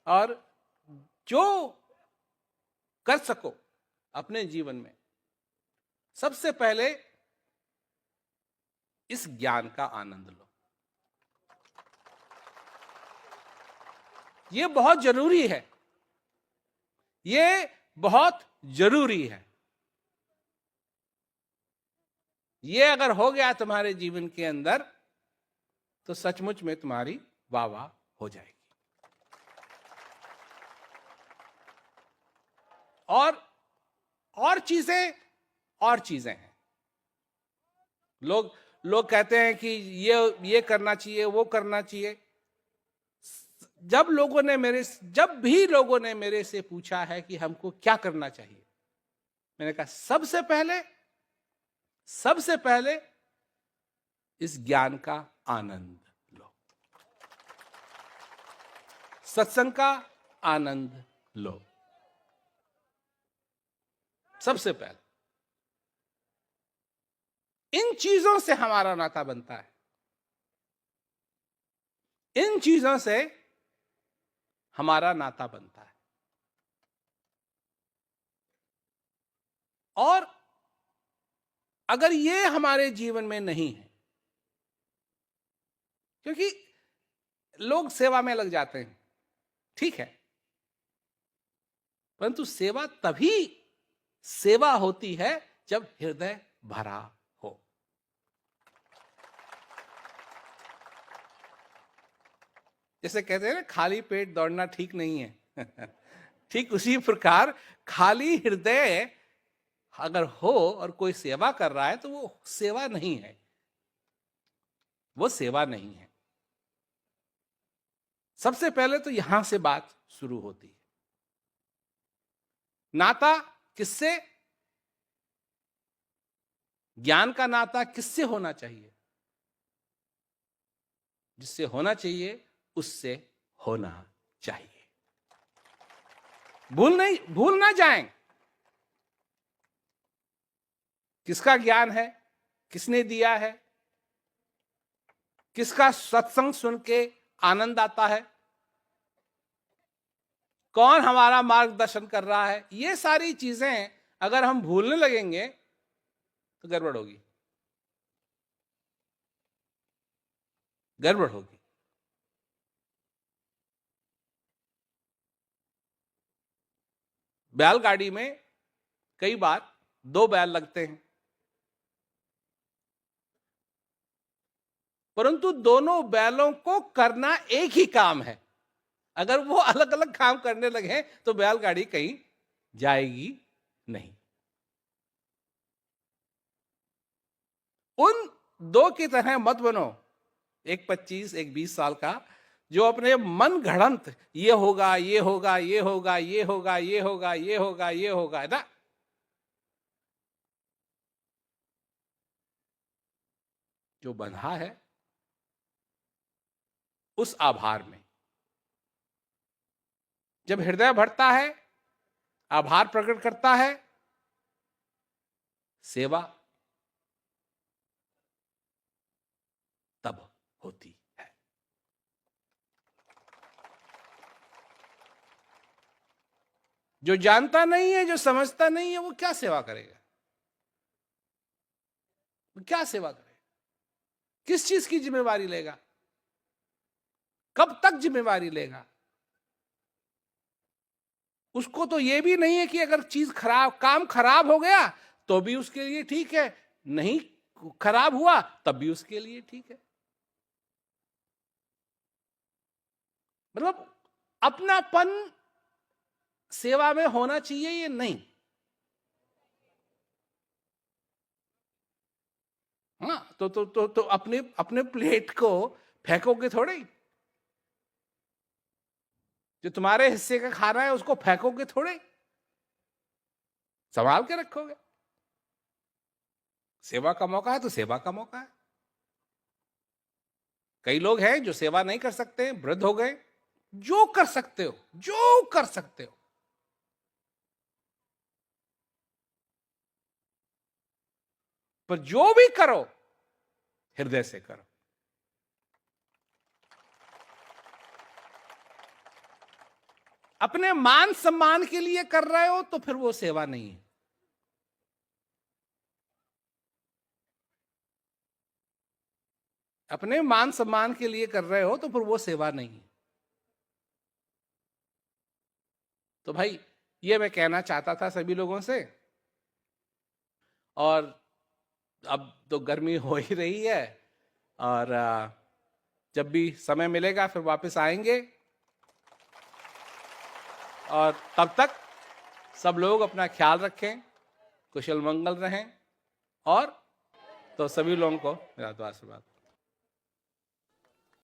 और जो कर सको अपने जीवन में, सबसे पहले इस ज्ञान का आनंद लो। ये बहुत जरूरी है, ये बहुत जरूरी है। ये अगर हो गया तुम्हारे जीवन के अंदर तो सचमुच में तुम्हारी वाह वाह हो जाएगी। और चीजें हैं। लोग कहते हैं कि ये करना चाहिए, वो करना चाहिए। जब भी लोगों ने मेरे से पूछा है कि हमको क्या करना चाहिए, मैंने कहा सबसे पहले इस ज्ञान का आनंद लो, सत्संग का आनंद लो। सबसे पहले इन चीजों से हमारा नाता बनता है, इन चीजों से हमारा नाता बनता है। और अगर ये हमारे जीवन में नहीं है, क्योंकि लोग सेवा में लग जाते हैं, ठीक है, परंतु सेवा तभी सेवा होती है जब हृदय भरा हो। जैसे कहते हैं ना, खाली पेट दौड़ना ठीक नहीं है। ठीक उसी प्रकार खाली हृदय अगर हो और कोई सेवा कर रहा है तो वो सेवा नहीं है, वो सेवा नहीं है। सबसे पहले तो यहां से बात शुरू होती है। नाता किससे? ज्ञान का नाता किससे होना चाहिए? जिससे होना चाहिए उससे होना चाहिए। भूल ना जाएं किसका ज्ञान है, किसने दिया है, किसका सत्संग सुन के आनंद आता है, कौन हमारा मार्गदर्शन कर रहा है। ये सारी चीजें अगर हम भूलने लगेंगे तो गड़बड़ होगी, गड़बड़ होगी। बैलगाड़ी में कई बार 2 बैल लगते हैं, परंतु दोनों बैलों को करना एक ही काम है। अगर वो अलग अलग काम करने लगे तो बैलगाड़ी कहीं जाएगी नहीं। उन 2 की तरह मत बनो, एक 25 एक 20 साल का, जो अपने मन घड़ंत ये होगा ये होगा ये होगा ये होगा ये होगा ये होगा ये होगा ना। जो बंधा है उस आभार में, जब हृदय भरता है, आभार प्रकट करता है, सेवा तब होती है। जो जानता नहीं है, जो समझता नहीं है, वो क्या सेवा करेगा? वो क्या सेवा करेगा? किस चीज की जिम्मेवारी लेगा? कब तक जिम्मेवारी लेगा? उसको तो ये भी नहीं है कि अगर काम खराब हो गया तो भी उसके लिए ठीक है, नहीं खराब हुआ तब भी उसके लिए ठीक है। मतलब अपनापन सेवा में होना चाहिए, ये नहीं। हाँ, तो अपने अपने प्लेट को फेंकोगे थोड़े ही। जो तुम्हारे हिस्से का खाना है उसको फेंकोगे थोड़े, संभाल के रखोगे। सेवा का मौका है तो सेवा का मौका है। कई लोग हैं जो सेवा नहीं कर सकते, वृद्ध हो गए। जो कर सकते हो, जो कर सकते हो, पर जो भी करो हृदय से करो। अपने मान सम्मान के लिए कर रहे हो तो फिर वो सेवा नहीं है। अपने मान सम्मान के लिए कर रहे हो तो फिर वो सेवा नहीं है। तो भाई ये मैं कहना चाहता था सभी लोगों से। और अब तो गर्मी हो ही रही है, और जब भी समय मिलेगा फिर वापस आएंगे, और तब तक सब लोग अपना ख्याल रखें, कुशल मंगल रहें, और तो सभी लोगों को मेरा तो आशीर्वाद।